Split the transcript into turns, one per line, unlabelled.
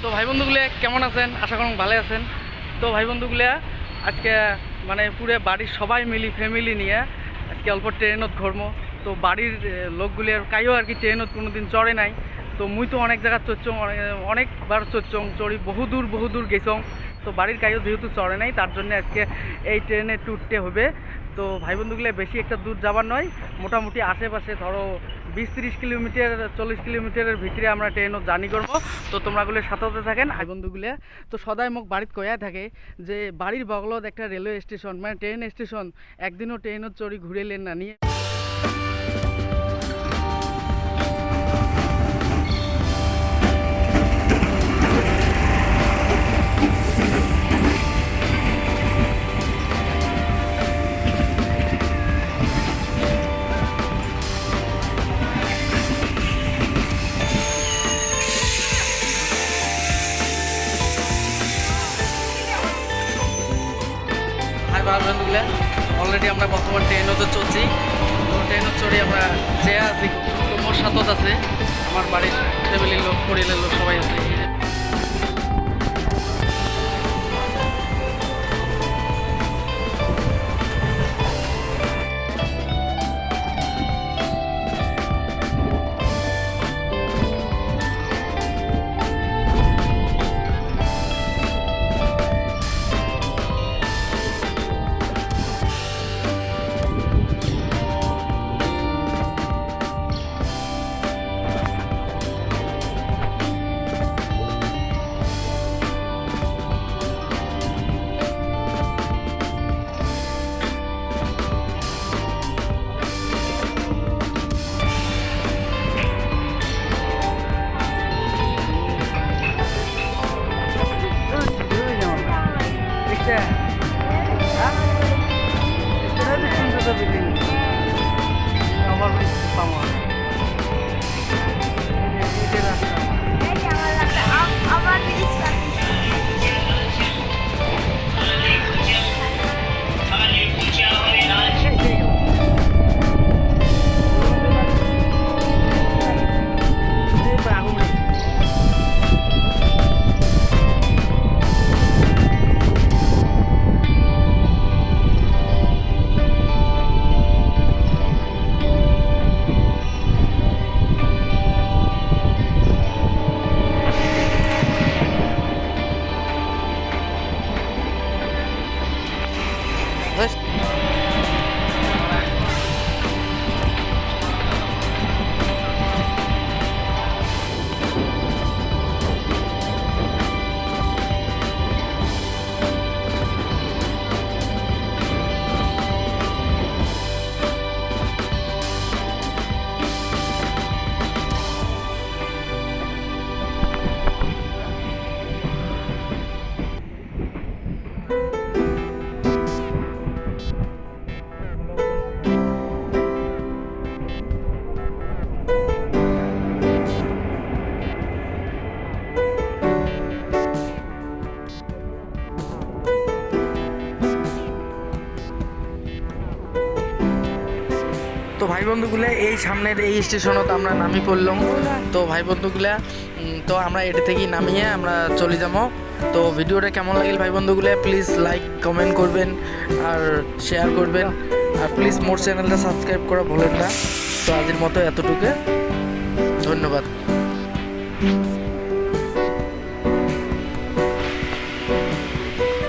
তো ভাই বন্ধুগুলো কেমন আছেন? আশা করুন ভালো আছেন। তো ভাই বন্ধুগুলো আজকে মানে পুরো বাড়ির সবাই মিলি ফ্যামিলি নিয়ে আজকে অল্প ট্রেনত ঘুরবো। তো বাড়ির লোকগুলির কাইও আর কি ট্রেনত কোনোদিন চড়ে নাই। তো মুই তো অনেক জায়গা চড়ছং, অনেকবার চড়ছং, চড়ি বহু দূর গেছং। তো বাড়ির কাইও যেহেতু চড়ে নাই তার জন্য আজকে এই ট্রেনে ট্যুরটে হবে। তো ভাই বন্ধুগুলো বেশি একটা দূর যাবার নয়, মোটামুটি আশেপাশে ধরো 20-30 কিলোমিটার 40 কিলোমিটারের ভিতরে আমরা ট্রেনত জার্নি করবো। তো তোমরাগুলো সাথে থাকেন ভাই বন্ধুগুলো। তো সদাই মোক বাড়িতে কয়া থাকে যে বাড়ির বগলত একটা রেলওয়ে স্টেশন মানে ট্রেন স্টেশন, একদিনও ট্রেনত চড়ি ঘুরেলেন না নিয়ে। হাই ভাই বন্ধুগুলো, অলরেডি আমরা বর্তমান ট্রেনতে চলছি। তো ট্রেনত চড়ি আমরা চেয়ে আছি। তো মোর সাথত আছে আমার বাড়ির ফ্যামিলির লোক, পরিবারের লোক সবাই আছে। তো ভাই বন্ধুগুলা এই সামনের এই স্টেশনত আমরা নামি পড়লাম। তো ভাই বন্ধুগুলা তো আমরা এটা থেকেই নামিয়ে আমরা চলে যাবো। তো ভিডিওটা কেমন লাগল ভাই বন্ধুগুলা প্লিজ লাইক কমেন্ট করবেন আর শেয়ার করবেন, আর প্লিজ মোর চ্যানেলটা সাবস্ক্রাইব করা ভুলেন না। তো আজকের মতো এতটুকু, ধন্যবাদ।